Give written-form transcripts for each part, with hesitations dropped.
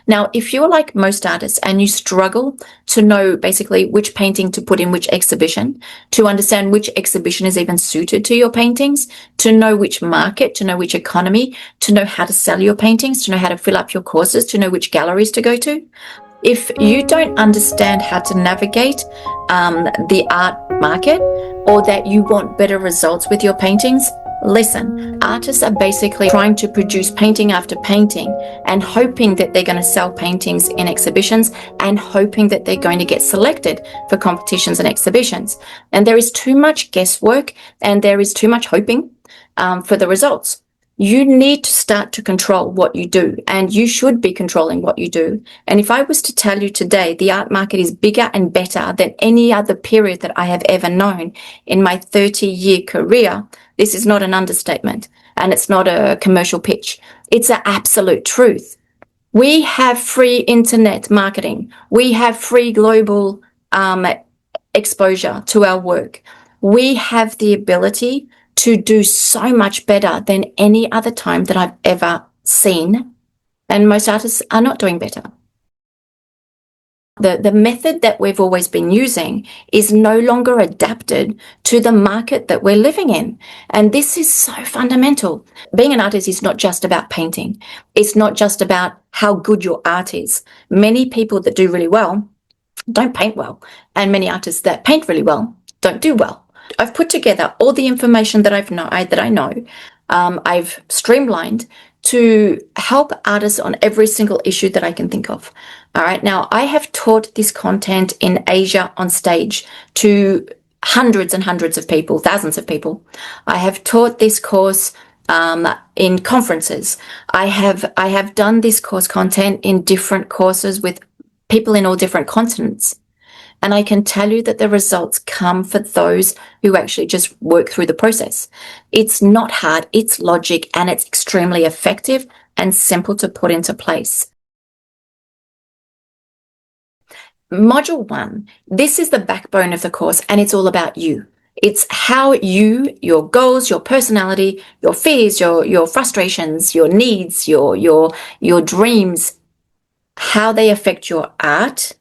Now, if you're like most artists and you struggle to know basically which painting to put in which exhibition, to understand which exhibition is even suited to your paintings, to know which market, to know which economy, to know how to sell your paintings, to know how to fill up your courses, to know which galleries to go to, if you don't understand how to navigate the art market, or that you want better results with your paintings, listen, artists are basically trying to produce painting after painting and hoping that they're going to sell paintings in exhibitions and hoping that they're going to get selected for competitions and exhibitions. And there is too much guesswork and there is too much hoping for the results. You need to start to control what you do, and you should be controlling what you do. And if I was to tell you today, the art market is bigger and better than any other period that I have ever known in my 30-year career, this is not an understatement, and it's not a commercial pitch. It's an absolute truth. We have free internet marketing. We have free global exposure to our work. We have the ability to do so much better than any other time that I've ever seen. And most artists are not doing better. The method that we've always been using is no longer adapted to the market that we're living in. And this is so fundamental. Being an artist is not just about painting. It's not just about how good your art is. Many people that do really well don't paint well. And many artists that paint really well don't do well. I've put together all the information that I know. I've streamlined to help artists on every single issue that I can think of. All right. Now, I have taught this content in Asia on stage to hundreds and hundreds of people, thousands of people. I have taught this course in conferences. I have done this course content in different courses with people in all different continents. And I can tell you that the results come for those who actually just work through the process. It's not hard, it's logic, and it's extremely effective and simple to put into place. Module 1, this is the backbone of the course, and it's all about you. It's how you, your goals, your personality, your fears, your frustrations, your needs, your dreams, how they affect your art,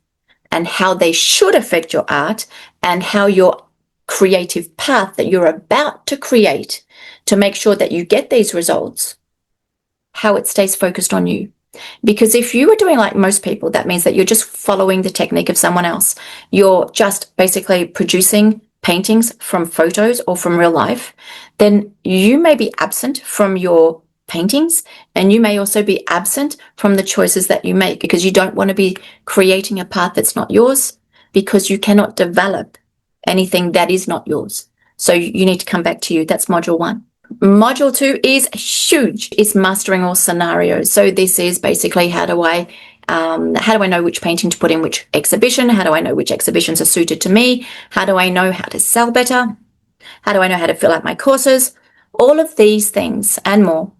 and how they should affect your art, and how your creative path that you're about to create to make sure that you get these results, how it stays focused on you. Because if you are doing like most people, that means that you're just following the technique of someone else. You're just basically producing paintings from photos or from real life. Then you may be absent from your paintings, and you may also be absent from the choices that you make, because you don't want to be creating a path that's not yours, because you cannot develop anything that is not yours. So you need to come back to you. That's module 1. Module 2 is huge. It's mastering all scenarios. So this is basically how do I know which painting to put in which exhibition? How do I know which exhibitions are suited to me? How do I know how to sell better? How do I know how to fill out my courses? All of these things and more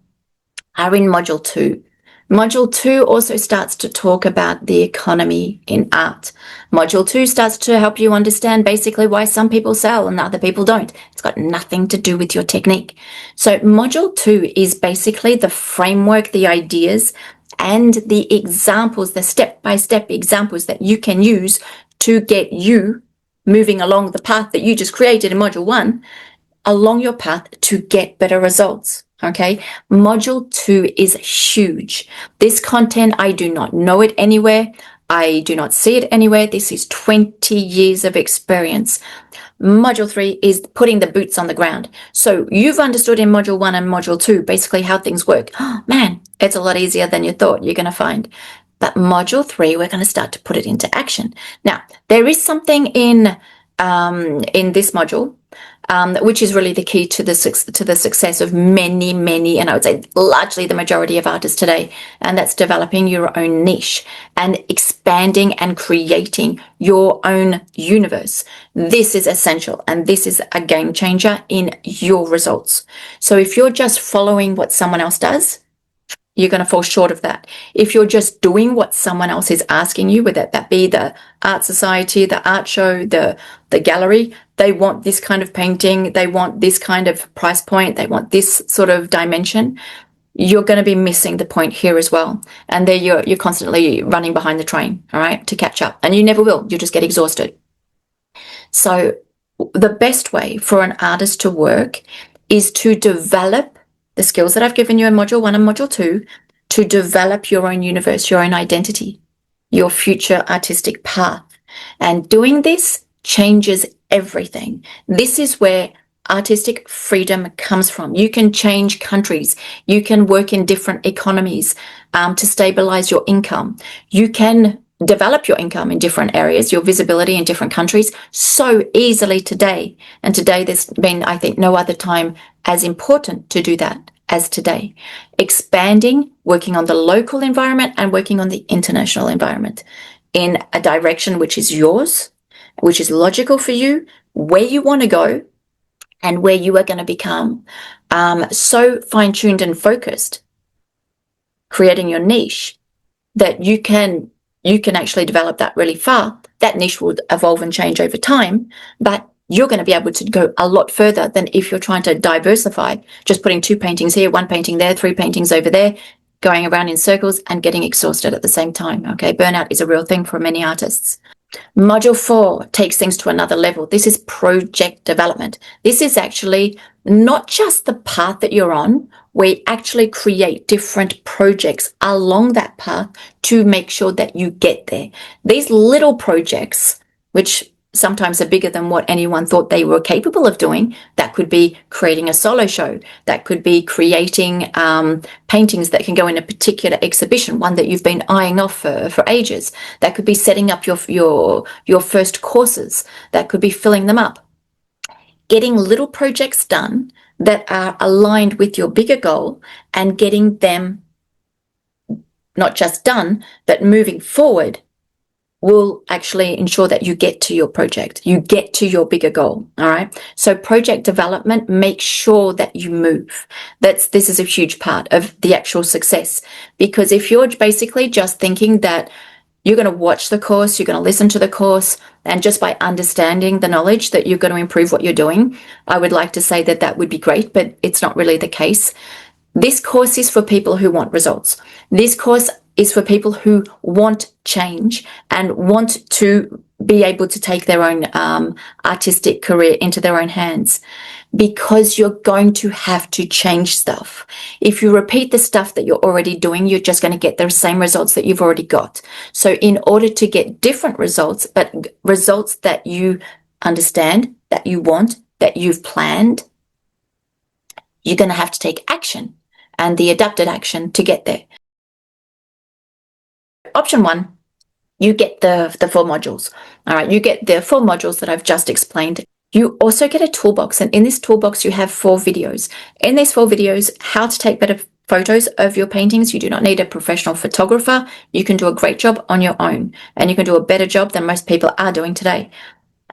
are in Module 2. Module 2 also starts to talk about the economy in art. Module 2 starts to help you understand basically why some people sell and other people don't. It's got nothing to do with your technique. So Module 2 is basically the framework, the ideas, and the examples, the step-by-step examples that you can use to get you moving along the path that you just created in Module 1, along your path to get better results. Okay, Module 2 is huge. This content, I do not know it anywhere. I do not see it anywhere. This is 20 years of experience. Module 3 is putting the boots on the ground. So you've understood in Module 1 and Module 2 basically how things work. Oh, man, it's a lot easier than you thought, you're going to find. But Module 3, we're going to start to put it into action. Now, there is something in this module which is really the key to the success of many, and I would say largely the majority of artists today, and that's developing your own niche and expanding and creating your own universe. This is essential, and this is a game changer in your results. So if you're just following what someone else does, you're going to fall short of that. If you're just doing what someone else is asking you, whether that be the art society, the art show, the gallery, they want this kind of painting, they want this kind of price point, they want this sort of dimension, you're going to be missing the point here as well. And there you're constantly running behind the train, all right, to catch up. And you never will. You'll just get exhausted. So the best way for an artist to work is to develop the skills that I've given you in module 1 and module 2, to develop your own universe, your own identity, your future artistic path. And doing this changes everything. This is where artistic freedom comes from. You can change countries. You can work in different economies to stabilize your income. You can develop your income in different areas, your visibility in different countries so easily today. And today there's been, I think, no other time as important to do that as today. Expanding, working on the local environment and working on the international environment in a direction which is yours, which is logical for you, where you want to go, and where you are going to become so fine-tuned and focused, creating your niche, that you can actually develop that really far. That niche will evolve and change over time, but you're going to be able to go a lot further than if you're trying to diversify, just putting 2 paintings here, 1 painting there, 3 paintings over there, going around in circles and getting exhausted at the same time. Okay, burnout is a real thing for many artists. Module 4 takes things to another level. This is project development. This is actually not just the path that you're on. We actually create different projects along that path to make sure that you get there. These little projects, which sometimes are bigger than what anyone thought they were capable of doing. That could be creating a solo show. That could be creating paintings that can go in a particular exhibition, one that you've been eyeing off for ages. That could be setting up your first courses. That could be filling them up. Getting little projects done that are aligned with your bigger goal and getting them not just done, but moving forward will actually ensure that you get to your project, you get to your bigger goal. All right. So project development, make sure that you move. This is a huge part of the actual success, because if you're basically just thinking that you're going to watch the course, you're going to listen to the course, and just by understanding the knowledge that you're going to improve what you're doing, I would like to say that that would be great, but it's not really the case. This course is for people who want results. This course is for people who want change and want to be able to take their own artistic career into their own hands, because you're going to have to change stuff. If you repeat the stuff that you're already doing, you're just going to get the same results that you've already got. So in order to get different results, but results that you understand, that you want, that you've planned, you're going to have to take action and the adapted action to get there. Option 1, you get the 4 modules. All right, you get the 4 modules that I've just explained. You also get a toolbox, and in this toolbox you have 4 videos. In these 4 videos, how to take better photos of your paintings. You do not need a professional photographer. You can do a great job on your own, and you can do a better job than most people are doing today.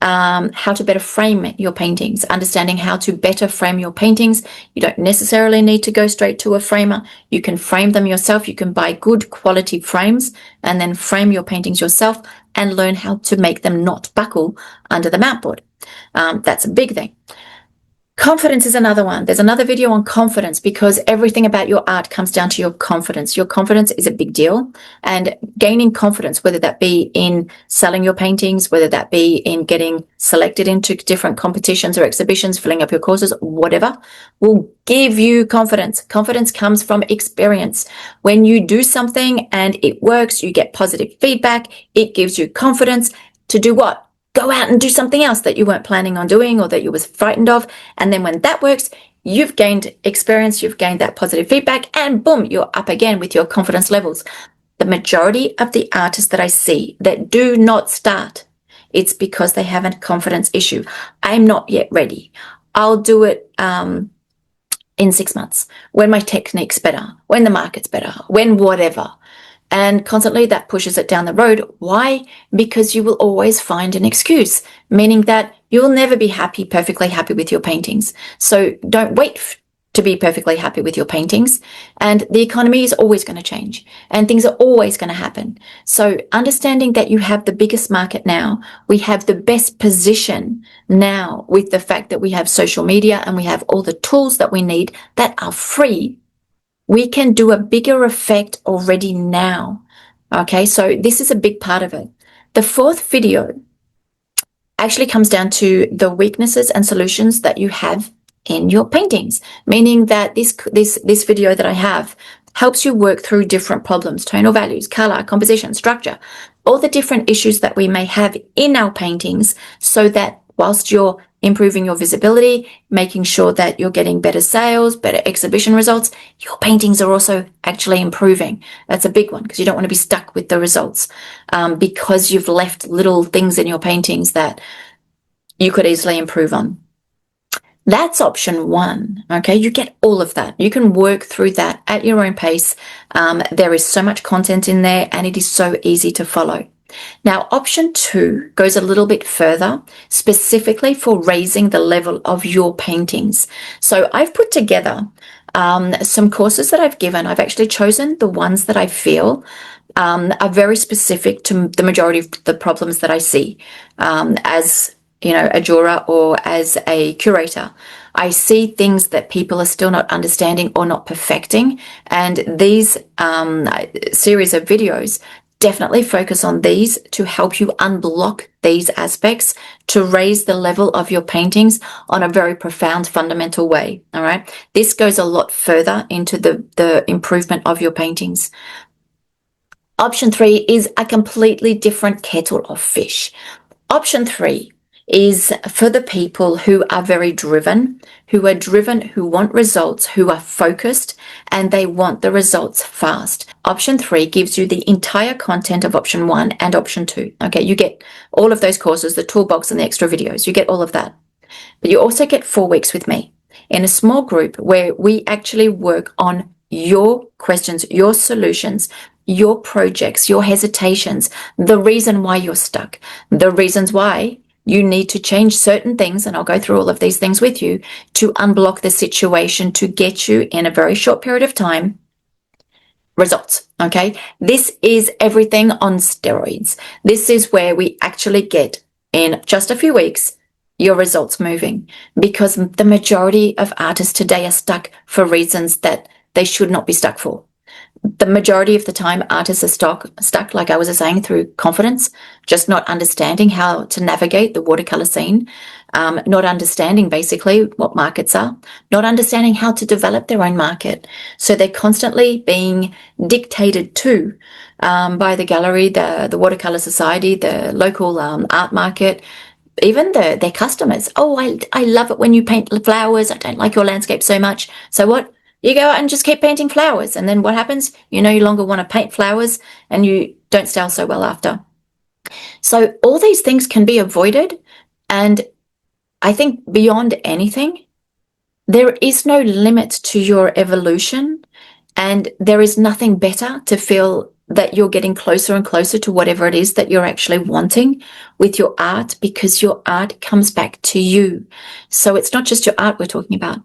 How to better frame your paintings, understanding how to better frame your paintings. You don't necessarily need to go straight to a framer. You can frame them yourself. You can buy good quality frames and then frame your paintings yourself and learn how to make them not buckle under the mount board. That's a big thing. Confidence is another one. There's another video on confidence, because everything about your art comes down to your confidence. Your confidence is a big deal, and gaining confidence, whether that be in selling your paintings, whether that be in getting selected into different competitions or exhibitions, filling up your courses, whatever, will give you confidence. Confidence comes from experience. When you do something and it works, you get positive feedback. It gives you confidence to do what? Go out and do something else that you weren't planning on doing or that you was frightened of. And then when that works, you've gained experience, you've gained that positive feedback, and boom, you're up again with your confidence levels. The majority of the artists that I see that do not start, it's because they have a confidence issue. I'm not yet ready. I'll do it in 6 months, when my technique's better, when the market's better, when whatever. And constantly that pushes it down the road. Why? Because you will always find an excuse, meaning that you'll never be perfectly happy with your paintings. So don't wait to be perfectly happy with your paintings. And the economy is always going to change and things are always going to happen. So understanding that you have the biggest market now, we have the best position now with the fact that we have social media and we have all the tools that we need that are free we can do a bigger effect already now. Okay, so this is a big part of it. The fourth video actually comes down to the weaknesses and solutions that you have in your paintings, meaning that this video that I have helps you work through different problems, tonal values, color, composition, structure, all the different issues that we may have in our paintings, so that whilst you're improving your visibility, making sure that you're getting better sales, better exhibition results, your paintings are also actually improving. That's a big one, because you don't want to be stuck with the results because you've left little things in your paintings that you could easily improve on. That's option one. Okay, you get all of that. You can work through that at your own pace. There is so much content in there, and it is so easy to follow. Now, option two goes a little bit further, specifically for raising the level of your paintings. So I've put together some courses that I've given. I've actually chosen the ones that I feel are very specific to the majority of the problems that I see as a juror or as a curator. I see things that people are still not understanding or not perfecting, and these series of videos definitely focus on these to help you unblock these aspects, to raise the level of your paintings on a very profound, fundamental way. All right. This goes a lot further into the improvement of your paintings. Option three is a completely different kettle of fish. Option three is for the people who are very driven, who want results, who are focused, and they want the results fast. Option three gives you the entire content of option one and option two. Okay, you get all of those courses, the toolbox and the extra videos. You get all of that. But you also get 4 weeks with me in a small group where we actually work on your questions, your solutions, your projects, your hesitations, the reason why you're stuck, the reasons why you need to change certain things, and I'll go through all of these things with you to unblock the situation to get you in a very short period of time results. Okay, this is everything on steroids. This is where we actually get in just a few weeks your results moving, because the majority of artists today are stuck for reasons that they should not be stuck for. The majority of the time, artists are stuck, like I was saying, through confidence, just not understanding how to navigate the watercolor scene, not understanding basically what markets are, not understanding how to develop their own market. So they're constantly being dictated to by the gallery, the watercolor society, the local art market, even their customers. Oh, I love it when you paint flowers. I don't like your landscape so much. So what? You go out and just keep painting flowers. And then what happens? You no longer want to paint flowers, and you don't sell so well after. So all these things can be avoided. And I think beyond anything, there is no limit to your evolution, and there is nothing better to feel that you're getting closer and closer to whatever it is that you're actually wanting with your art, because your art comes back to you. So it's not just your art we're talking about.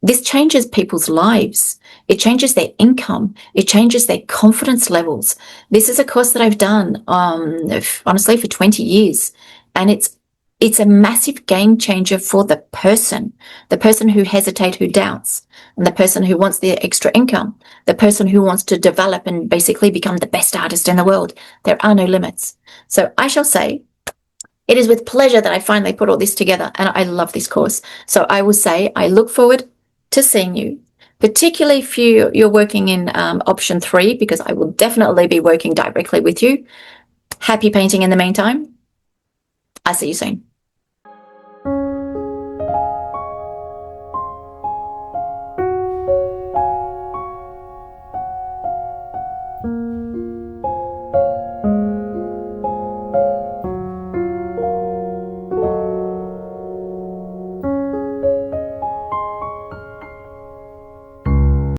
This changes people's lives. It changes their income. It changes their confidence levels. This is a course that I've done, honestly, for 20 years. And it's a massive game changer for the person who hesitates, who doubts, and the person who wants the extra income, the person who wants to develop and basically become the best artist in the world. There are no limits. So I shall say, it is with pleasure that I finally put all this together, and I love this course. So I will say I look forward to seeing you, particularly if you're working in option three, because I will definitely be working directly with you. Happy painting in the meantime. I'll see you soon.